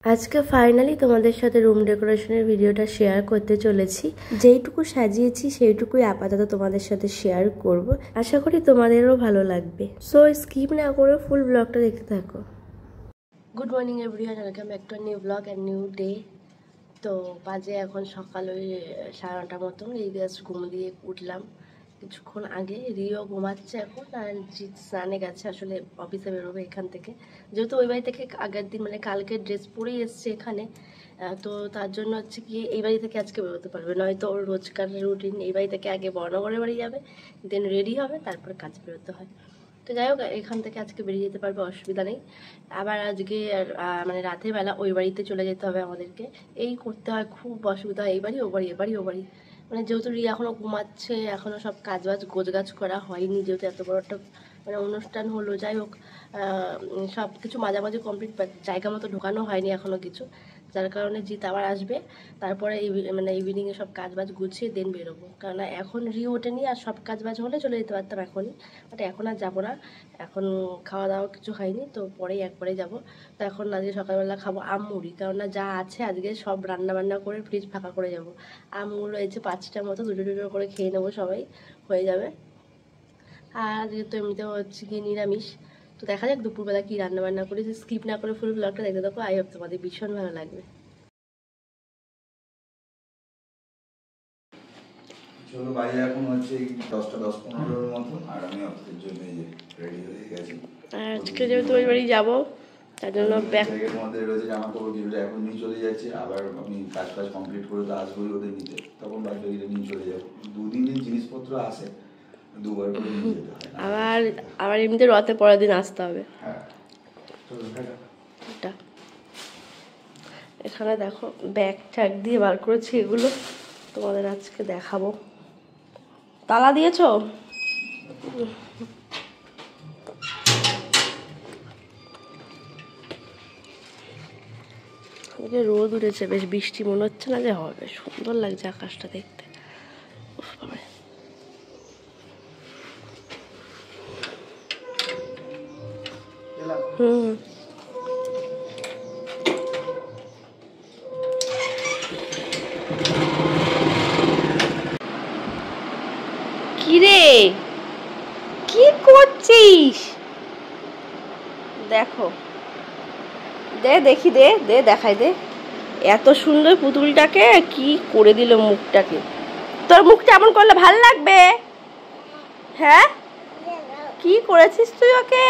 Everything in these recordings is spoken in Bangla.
আজকে ফাইনালি তোমাদের সাথে রুম ডেকোরেশনের ভিডিওটা শেয়ার করতে চলেছি। যেইটুকু সাজিয়েছি সেইটুকুই আপাতত তোমাদের সাথে শেয়ার করব। আশা করি তোমাদেরও ভালো লাগবে। সো স্কিপ না করে ফুল ব্লগটা দেখতে থাকো। Good morning everyone, welcome back to new blog and new day. তো বাজে এখন সকাল ওই 9:30 মতন। এই জাস্ট ঘুম দিয়ে উঠলাম কিছুক্ষণ আগে। রিও ঘুমাচ্ছে এখন, আর জিৎ স্নানে গেছে, আসলে অফিসে বেরোবে এখান থেকে। যেহেতু ওই বাড়ি থেকে আগের দিন মানে কালকে ড্রেস পরেই এসছে এখানে, তো তার জন্য হচ্ছে কি এই বাড়ি থেকে আজকে বেরোতে পারবে, নয়তো ওর রোজকার রুটিন এই বাড়ি থেকে আগে বর্ণগরের বাড়ি যাবে, দেন রেডি হবে, তারপর কাজ বেরোতে হয়। তো যাই হোক, এখান থেকে আজকে বেরিয়ে যেতে পারবে, অসুবিধা নেই। আবার আজকে মানে রাতের বেলা ওই বাড়িতে চলে যেতে হবে আমাদেরকে। এই করতে হয়, খুব অসুবিধা হয়, এই বাড়ি ও বাড়ি, এ বাড়ি ও বাড়ি। মানে যেহেতু রিয়া এখনও ঘুমাচ্ছে, এখনও সব কাজবাজ গোছগাছ করা হয়নি, যেহেতু এত বড় একটা মানে অনুষ্ঠান হলো। যাই হোক, সব কিছু মাঝামাঝি কমপ্লিট, জায়গা মতো ঢোকানো হয়নি এখনও কিছু, যার কারণে জিৎ আবার আসবে। তারপরে মানে ইভিনিংয়ে সব কাজবাজ গুছিয়ে দেন বেরোবো, কারণ এখন রিও ওঠেনি, আর সব কাজবাজ হলে চলে যেতে পারতাম এখনই, বাট এখন আর যাবো না। এখন খাওয়া দাওয়া কিছু খাইনি, তো পরেই একবারে যাবো। তো এখন আজকে সকালবেলা খাবো আম মুড়ি, কারণ না যা আছে আজকে সব রান্না বান্না করে ফ্রিজ ফাঁকা করে যাবো। আমগুলো রয়েছে 5টার মতো, দুটো দুটো করে খেয়ে নেবো, সবাই হয়ে যাবে। আর আজকে তো এমনিতেও হচ্ছে কি নিরামিষ। তো দেখা যাক দুপুরবেলা কি রান্না বান্না করি। স্কিপ না করে ফুল ব্লগটা দেখতে থাকো, আই হোপ তোমাদের ভীষণ ভালো লাগবে। চলো বাইরে এখন হচ্ছে 10টা 10-15 মতো, আর আমি অফিসের জন্য এই যে রেডি হয়ে গেছি। আর আজকে যেহেতু ওই বাড়ি যাবো, তার জন্য তোমাদের রয়েছে জামা কাপড় যেগুলো এখন নিয়ে চলে যাচ্ছে, আবার আমি কাজ কমপ্লিট করে তো আসবোই ওদের নিতে, তখন বাড়িতে নিয়ে চলে যাবো। দুদিন জিনিসপত্র আসে, দুবার করে নিয়ে যেতে হয়। আবার এমনিতে রথে পরের দিন আসতে হবে। হ্যাঁ, এটা এখানে দেখো ব্যাগ ট্যাগ দিয়ে বার করেছি, এগুলো তোমাদের আজকে দেখাবো। তালা দিয়েছো? রোদ উঠেছে, বেশ বৃষ্টি মনে হচ্ছে না যে হবে, সুন্দর লাগছে আকাশটা দেখতে। হুম, কিরে কি করছিস? দেখো, দে দেখি, দে দে দেখাই, দে। এত সুন্দর পুতুলটাকে কি করে দিল মুখটাকে। তোর মুখটা এমন করলে ভাল লাগবে? হ্যাঁ, কি করেছিস তুই ওকে?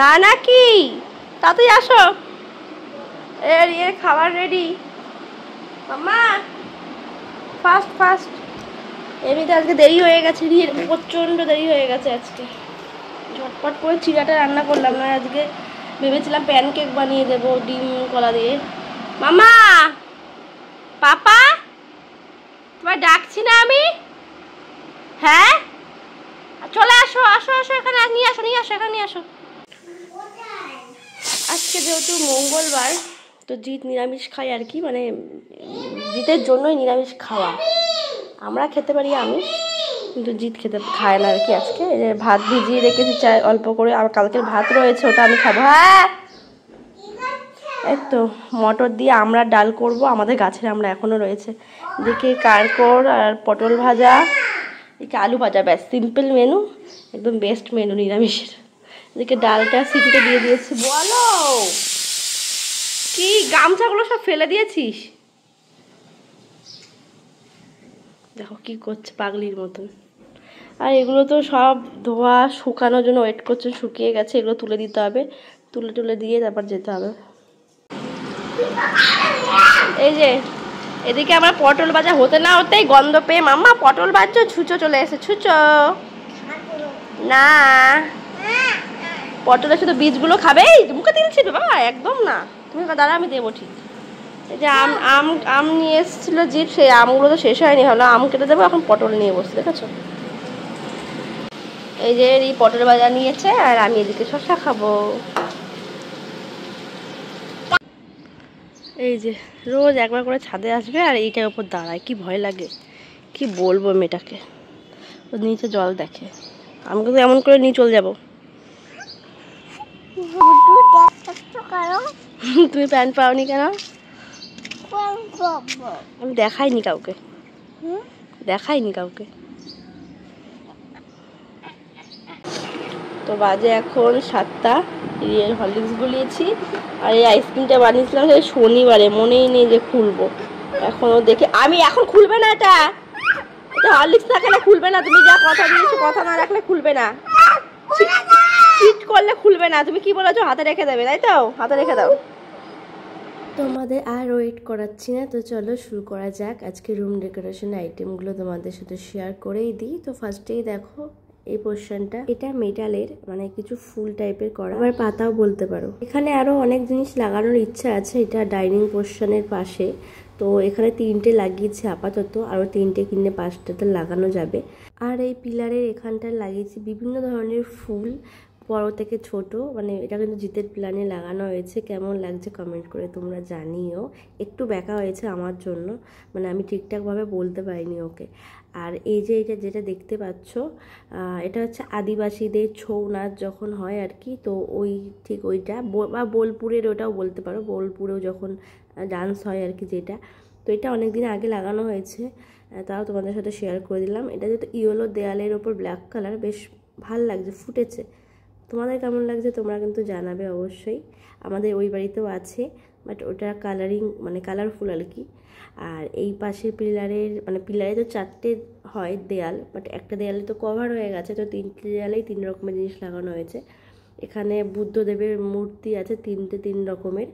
না না কি, তাড়াতাড়ি আসো, এর খাবার রেডি। মাম্মা ফাস্ট ফাস্ট। এমনিতে আজকে দেরি হয়ে গেছে, প্রচণ্ড দেরি হয়ে গেছে আজকে। ঝটপট করে চিড়াটা রান্না করলাম না, আজকে ভেবেছিলাম প্যানকেক বানিয়ে দেবো ডিম কলা দিয়ে। মামা, পাপা, তোমার ডাকছি না আমি? হ্যাঁ, চলে আসো আসো আসো, এখানে নিয়ে আসো নিয়ে আসো, এখানে নিয়ে আসো। আজকে যেহেতু মঙ্গলবার, তো জিৎ নিরামিষ খায় আর কি, মানে জিতের জন্যই নিরামিষ খাওয়া। আমরা খেতে পারি আমিষ, কিন্তু জিৎ খেতে খায় না আর কি। আজকে ভাত ভিজিয়ে রেখেছি চাই অল্প করে, আর কালকের ভাত রয়েছে, ওটা আমি খাবো। হ্যাঁ, এই তো মটর দিয়ে আমরা ডাল করব, আমাদের গাছের আমরা এখনও রয়েছে। এদিকে কারকর আর পটল ভাজা, এদিকে আলু ভাজা, ব্যাস সিম্পল মেনু, একদম বেস্ট মেনু নিরামিষের। এদিকে ডালটা সিটিতে দিয়ে দিয়েছি। বলো কি, গামছাগুলো সব ফেলে দিয়েছিস? দেখো কি করছে পাগলির মতন। আর এগুলো তো সব ধোয়া শুকানোর জন্য ওয়েট করছে, শুকিয়ে গেছে, এগুলো তুলে দিতে হবে, তুলে তুলে দিয়ে তারপর যেতে হবে। এই যে এদিকে আমরা পটল ভাজা হতে না হতেই গন্ধ পেয়ে মাম্মা পটল ভাজছো, ছুঁচো চলে এসে। ছুঁচো না, পটলের শুধু বীজগুলো খাবে, মুখে দিচ্ছি বাবা, একদম না। তুমি দাঁড়া, আমি দেবো ঠিক। এই যে আম নিয়ে এসেছিলো জিৎ, সেই আমগুলো তো শেষ হয়নি, হলো আম কেটে দেবো, এখন পটল নিয়ে বসে, দেখেছো? এই যে এই পটল ভাজা নিয়েছে, আর আমি এদিকে শসা খাবো। এই যে রোজ একবার করে ছাদে আসবে, আর এইটার উপর দাঁড়ায়, কি ভয় লাগে, কি বলবো মেয়েটাকে। ও নিচে জল দেখে, আমি কিন্তু এমন করে নিয়ে চলে যাবো। তুমি প্যান্ট পাওনি কেন? আমি দেখাইনি কাউকে, দেখাইনি কাউকে। তো বাজে এখন 7টা, রিয়েল হরলিক্স গুলিয়েছি আর এই আইসক্রিমটা বানিয়েছিলাম সেই শনিবারে, মনেই নেই যে খুলবো। এখনও দেখে আমি এখন খুলবে না, এটা হরলিক্স থাকে না, খুলবে না। তুমি যা কথা দিয়েছো কথা না রাখলে খুলবে না, চিট করলে খুলবে না। তুমি কি বলেছো হাতে রেখে দেবে, তাই তো? হাতে রেখে দাও। তোমাদের আর ওয়েট করাচ্ছি না, তো চলো শুরু করা যাক। আজকে রুম ডেকোরেশন আইটেমগুলো তোমাদের সাথে শেয়ার করেই দিই। তো ফার্স্টেই দেখো এই পোর্শনটা, এটা মেটালের, মানে কিছু ফুল টাইপের করা, আবার পাতাও বলতে পারো। এখানে আরো অনেক জিনিস লাগানোর ইচ্ছা আছে। এটা ডাইনিং পোর্শনের পাশে, তো এখানে 3টে লাগিয়েছি আপাতত, আরো 3টে কিনে 5টাতে লাগানো যাবে। আর এই পিলারের এখানটা লাগিয়েছি বিভিন্ন ধরনের ফুল, বড় থেকে ছোট, মানে এটা কিন্তু জিতের প্ল্যানে লাগানো হয়েছে। কেমন লাগছে কমেন্ট করে তোমরা জানিও। একটু ব্যাকা হয়েছে আমার জন্য, মানে আমি ঠিকঠাকভাবে বলতে পারিনি ওকে। আর এই যে এটা যেটা দেখতে পাচ্ছ, এটা হচ্ছে আদিবাসীদের ছৌ নাচ যখন হয় আর কি, তো ওই ঠিক ওইটা, বা বোলপুরের ওটাও বলতে পারো, বোলপুরেও যখন ডান্স হয় আর কি যেটা। তো এটা অনেক দিন আগে লাগানো হয়েছে, তাও তোমাদের সাথে শেয়ার করে দিলাম। এটা যেহেতু ইয়েলো দেয়ালের ওপর ব্ল্যাক কালার, বেশ ভাল লাগছে, ফুটেছে। তোমাদের কেমন লাগছে তোমরা কিন্তু জানাবে অবশ্যই। আমাদের ওই বাড়িতেও আছে, বাট ওটা কালারিং, মানে কালারফুল আর কি। আর এই পাশের পিলারের, মানে পিলারে তো 4টে হয় দেয়াল, বাট একটা দেয়ালে তো কভার হয়ে গেছে, তো 3টে দেয়ালেই 3 রকমের জিনিস লাগানো হয়েছে। এখানে বুদ্ধদেবের মূর্তি আছে 3 রকমের,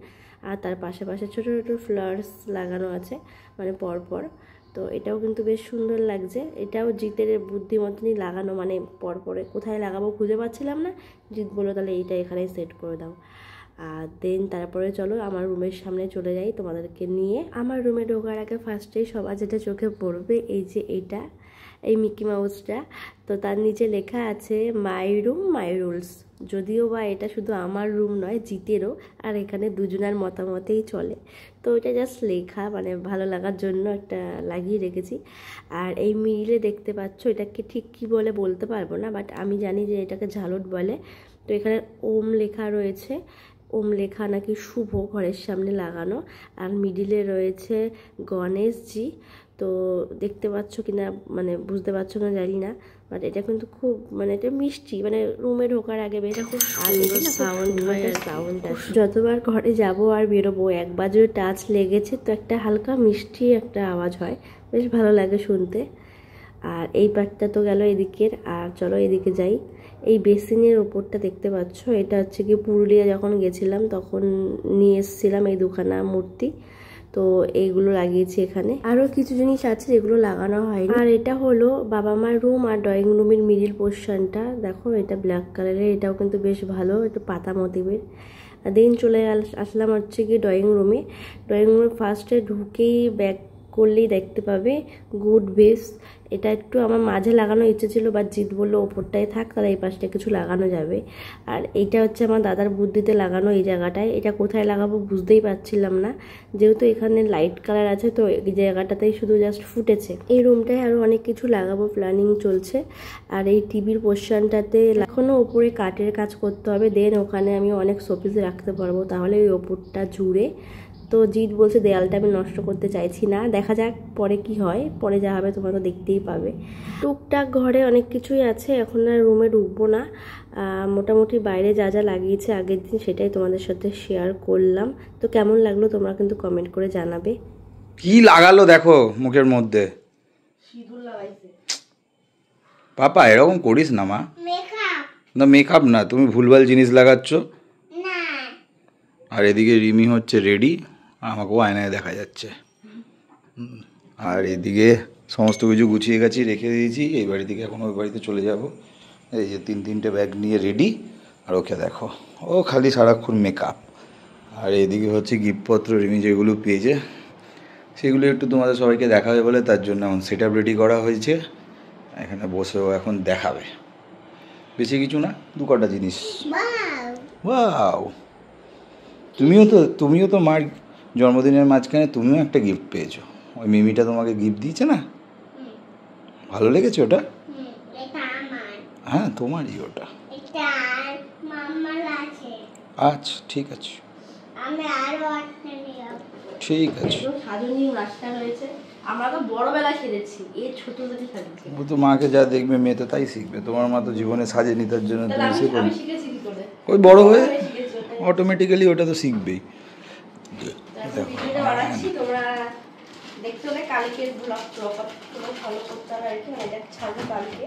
আর তার পাশে পাশে ছোটো ছোটো ফ্লাওয়ার্স লাগানো আছে, মানে পরপর। তো এটাও কিন্তু বেশ সুন্দর লাগছে। এটাও জিতের বুদ্ধি মতনই লাগানো, মানে পরপরে কোথায় লাগাবো খুঁজে পাচ্ছিলাম না, জিত বললো তাহলে এইটা এখানেই সেট করে দাও। আর দেন তারপরে চলো আমার রুমের সামনে চলে যাই তোমাদেরকে নিয়ে। আমার রুমে ঢোকার আগে ফার্স্টেই সবার যেটা চোখে পড়বে এই যে এইটা, এই মিকি মাউসটা। তো তার নিচে লেখা আছে মাই রুম মাই রুলস। যদিও বা এটা শুধু আমার রুম নয়, জিতেরও, আর এখানে দুজনের মতামতেই চলে। তো এটা জাস্ট লেখা, মানে ভালো লাগার জন্য একটা লাগিয়ে রেখেছি। আর এই মিডিলে দেখতে পাচ্ছ, এটাকে ঠিক কী বলে বলতে পারবো না, বাট আমি জানি যে এটাকে ঝালট বলে। তো এখানে ওম লেখা রয়েছে, ওম লেখা নাকি শুভ, ঘরের সামনে লাগানো। আর মিডিলে রয়েছে গণেশজি। তো দেখতে পাচ্ছ কিনা, মানে বুঝতে পারছো না জানি না, বাট এটা কিন্তু খুব, মানে এটা মিষ্টি, মানে রুমে ঢোকার আগে বেশ খুব সাউন্ড হয় আর সাউন্ড আছে। যতবার ঘরে যাব আর বেরোবো, একবার যদি টাচ লেগেছে তো একটা হালকা মিষ্টি একটা আওয়াজ হয়, বেশ ভালো লাগে শুনতে। আর এই পার্টটা তো গেল এদিকের, আর চলো এদিকে যাই। এই বেসিনের ওপরটা দেখতে পাচ্ছ, এটা হচ্ছে কি পুরুলিয়া যখন গেছিলাম তখন নিয়ে এসেছিলাম এই দুখানা মূর্তি। তো এইগুলো লাগিয়েছি এখানে। আরো কিছু জিনিস আছে যেগুলো লাগানো হয়নি। আর এটা হলো বাবা মার রুম আর ড্রয়িং রুমের মিডিল পোর্শনটা, দেখো এটা ব্ল্যাক কালারের, এটাও কিন্তু বেশ ভালো, একটু পাতা মোটিভের। দেন চলে আসলাম হচ্ছে কি ড্রয়িং রুমে। ড্রয়িং রুমে ফার্স্টে ঢুকেই ব্যাক করলেই দেখতে পাবে গুড বেস। এটা একটু আমার মাঝে লাগানোর ইচ্ছে ছিল, বা জিত বললো ওপরটায় থাক, তাহলে এই পাশটা কিছু লাগানো যাবে। আর এইটা হচ্ছে আমার দাদার বুদ্ধিতে লাগানো এই জায়গাটায়। এটা কোথায় লাগাবো বুঝতেই পারছিলাম না, যেহেতু এখানে লাইট কালার আছে, তো এই জায়গাটাতেই শুধু জাস্ট ফুটেছে। এই রুমটায় আরও অনেক কিছু লাগাবো, প্ল্যানিং চলছে। আর এই টিভির পোর্শনটাতে এখনও ওপরে কাঠের কাজ করতে হবে, দেন ওখানে আমি অনেক শোপিস রাখতে পারবো, তাহলে ওই ওপরটা জুড়ে। তো জিৎ বলছে দেয়ালটা আমি নষ্ট করতে চাইছি না, দেখা যাক পরে কি হয়, পরে যা হবে তোমরা তো দেখতেই পাবে। টুকটাক ঘরে অনেক কিছুই আছে, এখন আর রুমে ঢুকবো না। মোটামুটি বাইরে যা যা লাগিয়েছে আগের দিন সেটাই তোমাদের সাথে শেয়ার করলাম। তো কেমন লাগলো তোমরা কিন্তু কমেন্ট করে জানাবে। কি লাগালো দেখো মুখের মধ্যে, সিঁদুর লাগাইছে। পাপা এরকম করিস না মা, না মেকআপ না, তুমি ভুলভাল জিনিস লাগাচ্ছ। আর এদিকে রিমি হচ্ছে রেডি, আমাকেও আয়নায় দেখা যাচ্ছে। আর এদিকে সমস্ত কিছু গুছিয়ে গেছি, রেখে দিয়েছি। এই বাড়ি থেকে এখন ওই বাড়িতে চলে যাব। এই যে 3-3টে ব্যাগ নিয়ে রেডি। আর ওকে দেখো, ও খালি সারাক্ষণ মেকআপ। আর এদিকে হচ্ছে গিফটপত্র রিমি যেগুলো পেয়েছে সেগুলো একটু তোমাদের সবাইকে দেখাবে বলে, তার জন্য এখন সেট আপ রেডি করা হয়েছে। এখানে বসেও এখন দেখাবে, বেশি কিছু না, 2 কটা জিনিস। ওয়াও, তুমিও তো মার জন্মদিনের মাঝখানে তুমিও একটা গিফট পেয়েছো। ওই মিমিটা তোমাকে গিফট দিয়েছে না, ভালো লেগেছে ওটা? হ্যাঁ তোমারই ওটা। আচ্ছা ঠিক আছে। ঠিক আছে। সাজনীয় রাস্তা রয়েছে, আমরা তো বড়বেলা খেলেছি, এই ছোট থেকে সাজছি। ও তো মাকে যা দেখবে মেয়ে তো তাই শিখবে। তোমার মা তো জীবনে সাজেনি, তার জন্য তুমি শিখো। আমি শিখেছি কি করে? ওই বড় হয়ে অটোমেটিক্যালি ওটা তো শিখবেই। ভিডিওটা বানাচ্ছি, তোমরা দেখতে হলে কালকের ব্লগ তোমরা ফলো করতে হবে আর কি। এটা ছাড়বো কালকে,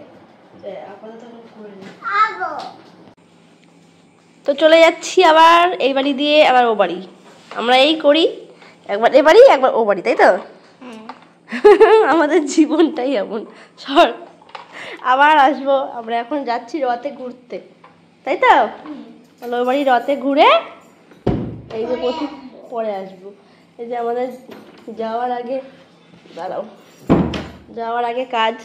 আপাতত করে নিই। তো চলে যাচ্ছি আবার এই বাড়ি দিয়ে আবার ও বাড়ি। আমরা এই করি, একবার এ বাড়ি একবার ও বাড়ি, তাই তো? আমাদের জীবনটাই এমন। সর, আবার আসবো। আমরা এখন যাচ্ছি রথে ঘুরতে, তাই তো? ও বাড়ি রথে ঘুরে এই যে পরে আসবো। এই যে আমাদের যাওয়ার আগে, দাঁড়াও, যাওয়ার আগে কাজ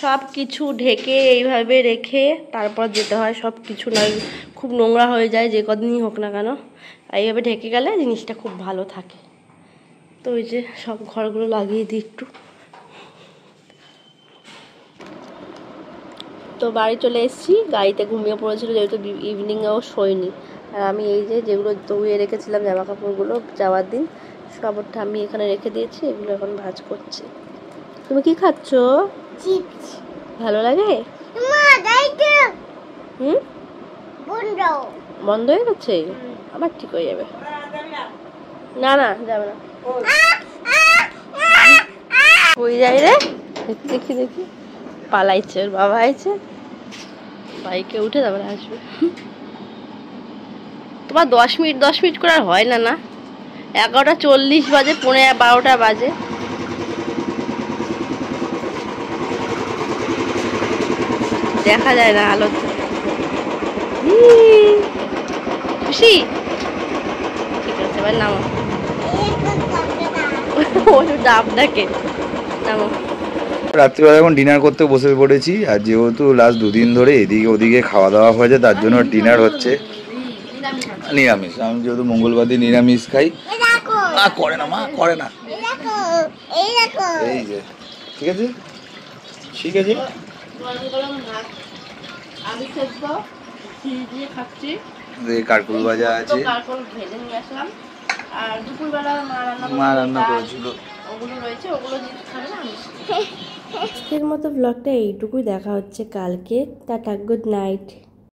সব কিছু ঢেকে এইভাবে রেখে তারপর যেতে হয়। সব কিছু না খুব নোংরা হয়ে যায় যে কদিনই হোক না কেন, এইভাবে ঢেকে গেলে জিনিসটা খুব ভালো থাকে। তো ওই যে সব ঘরগুলো লাগিয়ে দিই একটু। তো বাড়ি চলে এসেছি, গাড়িতে ঘুমিয়ে পড়েছিল যেহেতু ইভিনিংয়েও শোয়নি। আর আমি এই যে যেগুলো ধুয়ে রেখেছিলাম জামা কাপড়গুলো যাওয়ার দিন, সবটা আমি এখানে রেখে দিয়েছি, এগুলো এখন ভাঁজ করছি। তুমি কি খাচ্ছ? চিপস। ভালো লাগে? হুম, বন্ধ হয়ে গেছে, আবার ঠিক হয়ে যাবে। না না যাবে না। ওই যাই রে, দেখি দেখি পালাইছে, ওর বাবা আইছে, বাইকে উঠে তারপরে আসবে। তোমার 10 মিনিট করে আর হয় না? না 11:40 বাজে, 11:45 বাজে। দেখা যায় না আলো। খুশি? ঠিক আছে, এবার নামো। ও ডাব ডাকে, নামো। রাত্রিবেলা এখন ডিনার করতে বসে পড়েছি। আর যেহেতু লাস্ট 2 দিন ধরে এদিকে ওদিকে খাওয়া দাওয়া হয়েছে, তার জন্য ডিনার হচ্ছে নিরামিষ। আমি যেহেতু মঙ্গলবার দিন নিরামিষ খাই। মা করে না, মা করে না। এই যে ঠিক আছে, ঠিক আছে। কারকুল ভাজা আছে, আর দুপুরবেলা মা রান্না করেছিল, ওগুলো রয়েছে, ওগুলো যদি খাবে না। আজকের মতো ব্লগটা এইটুকুই, দেখা হচ্ছে কালকে। Tata, good night.